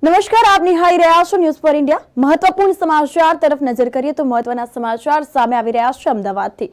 નમસ્કાર, આપ નિહાળી રહ્યા છો ન્યૂઝ ફોર ઇન્ડિયા। મહત્વપૂર્ણ સમાચાર તરફ નજર કરીએ તો મહત્વના સમાચાર સામે આવી રહ્યા છે અમદાવાદથી।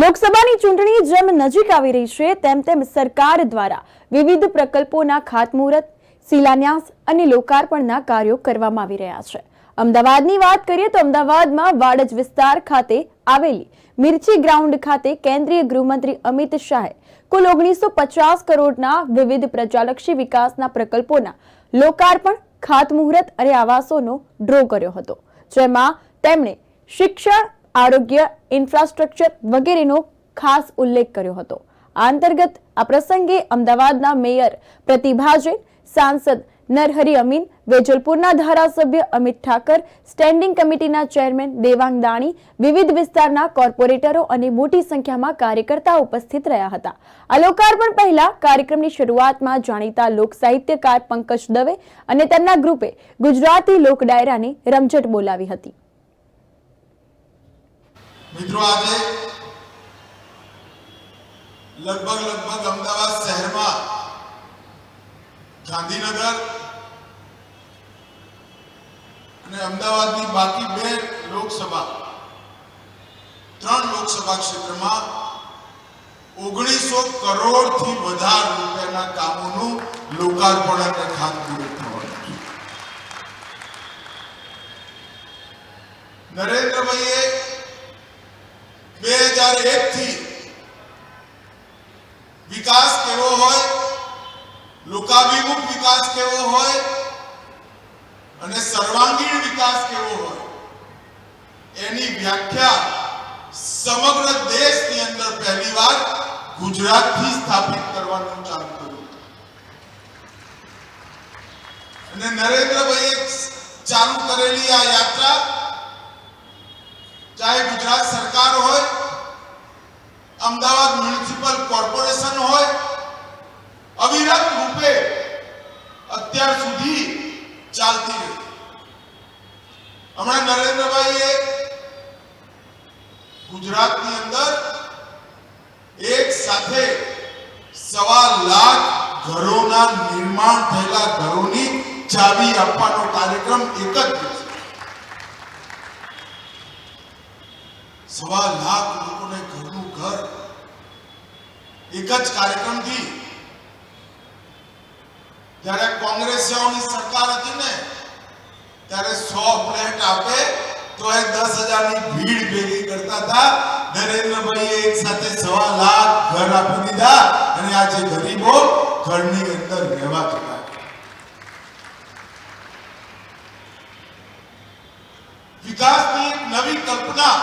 લોકસભાની ચૂંટણી જેમ નજીક આવી રહી છે તેમ સરકાર દ્વારા વિવિધ પ્રકલ્પોના ખાતમુહૂર્ત, શિલાન્યાસ અને લોકાર્પણના કાર્યો કરવામાં આવી રહ્યા છે। અમદાવાદની વાત કરીએ તો અમદાવાદમાં વાડજ વિસ્તાર ખાતે આવેલી મિર્ચી ગ્રાઉન્ડ ખાતે કેન્દ્રીય ગૃહમંત્રી અમિત શાહે કુલ 1950 કરોડના વિવિધ પ્રજાલક્ષી વિકાસના પ્રકલ્પોના લોકાર્પણ, ખાતમુહૂર્ત અને આવાસોનો ડ્રો કર્યો હતો, જેમાં તેમણે શિક્ષણ, આરોગ્ય, ઇન્ફ્રાસ્ટ્રક્ચર વગેરેનો ખાસ ઉલ્લેખ કર્યો હતો। આ અંતર્ગત આ પ્રસંગે અમદાવાદના મેયર પ્રતિભા જૈન, સાંસદ નરહરી અમીન, વેજલપુરના ધારાસભ્ય અમિત ઠાકર, સ્ટેન્ડિંગ કમિટીના ચેરમેન દેવાંગ દાણી, વિવિધ વિસ્તારના કોર્પોરેટરો અને મોટી સંખ્યામાં કાર્યકર્તાઓ ઉપસ્થિત રહ્યા હતા। આ લોકાર્પણ પહેલા કાર્યક્રમની શરૂઆતમાં જાણીતા લોક સાહિત્યકાર પંકજ દવે અને તેમના ગ્રુપે ગુજરાતી લોક ડાયરાની રમઝટ બોલાવી હતી। મિત્રો, આજે લગભગ અમદાવાદ શહેરમાં ગાંધીનગર અને અમદાવાદની બાકી ત્રણ લોકસભા ક્ષેત્રમાં 1900 કરોડથી વધારે રૂપિયાના કામોનું લોકાર્પણ અને ખાતમુહૂર્ત થવાનું છે। નરેન્દ્રભાઈએ 2001 થી વિકાસ કેવો હોય, લોકાભિમુખ વિકાસ કેવો હોય અને સર્વાંગીણ વિકાસ કેવો હોય એની વ્યાખ્યા સમગ્ર દેશની અંદર પહેલીવાર ગુજરાતથી સ્થાપિત કરવાનું ચાલુ કર્યું અને નરેન્દ્રભાઈએ ચાલુ કરેલી આ યાત્રા ચાહે ગુજરાત સરકાર હોય, અમદાવાદ મ્યુનિસિપલ કોર્પોરેશન હોય, અવિરત રૂપે અત્યાર સુધી ચાલતી રહી। હમણાં નરેન્દ્રભાઈએ ગુજરાતની અંદર એક સાથે 1.25 લાખ ઘરોના નિર્માણ થયેલા ઘરોની ચાવી આપવાનો કાર્યક્રમ એક જ દિવસે 1.25 લાખ લોકોને ઘરનું ઘર એક જ કાર્યક્રમથી। જ્યારે કોંગ્રેસીઓની સરકાર હતી ને ત્યારે 100 ફ્લેટ આપે તો એ 10,000 ની ભીડ ભેગી કરતા હતા। નરેન્દ્રભાઈએ એક સાથે 1.25 લાખ ઘર આપી દીધા અને આજે ગરીબો ઘરની અંદર રહેવા જતા। વિકાસની એક નવી કલ્પના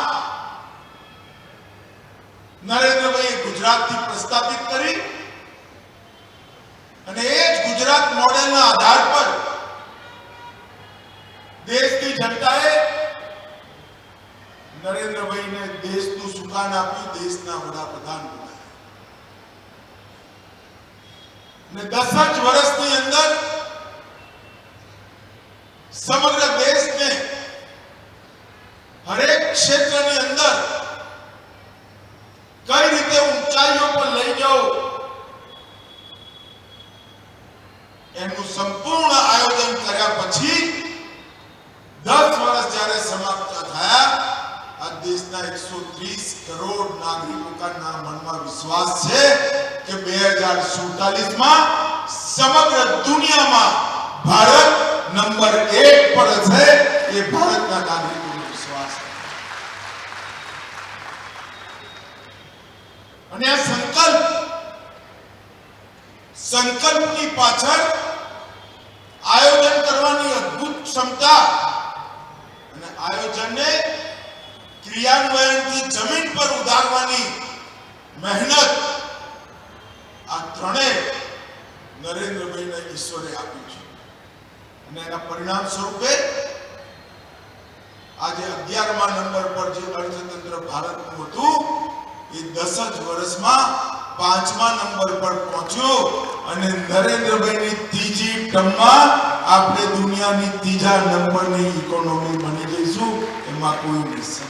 નરેન્દ્રભાઈએ ગુજરાતથી પ્રસ્થાપિત કરી અને એ જ ગુજરાત મોડેલના આધાર પર દેશની જનતાએ નરેન્દ્રભાઈને દેશનું સુકાન આપ્યું, દેશના વડાપ્રધાન બનાવ્યા અને 10 જ વર્ષની અંદર સમગ્ર દેશને હરેક ક્ષેત્રની અંદર કઈ રીતે ઊંચાઈઓ પર લઈ જાઓ એનું સંપૂર્ણ આયોજન કર્યા પછી 10 વર્ષ જ્યારે સમાપ્ત થયા, આ દેશના 130 કરોડ નાગરિકોના મનમાં વિશ્વાસ છે કે 2047માં સમગ્ર દુનિયામાં ભારત નંબર 1 પર છે। એ ભારતના નાગરિકોનો વિશ્વાસ છે અને આ સંકલ્પની પાછળ આયોજન કરવાની અદ્ભુત ક્ષમતા અને આયોજનને ક્રિયાન્વયનથી જમીન પર ઉતારવાની મહેનત, આ ત્રણેય નરેન્દ્રભાઈને ઈશ્વરે આપી છે અને એના પરિણામ સ્વરૂપે આજે 11મા નંબર પર જે અર્થતંત્ર ભારતનું હતું એ 10 જ વર્ષમાં 5મા નંબર પર પહોંચ્યો અને નરેન્દ્રભાઈની ત્રીજી ટર્મમાં આપણે દુનિયાની ત્રીજા નંબરની ઇકોનોમી બની જઈશું, એમાં કોઈ નિશ્ચય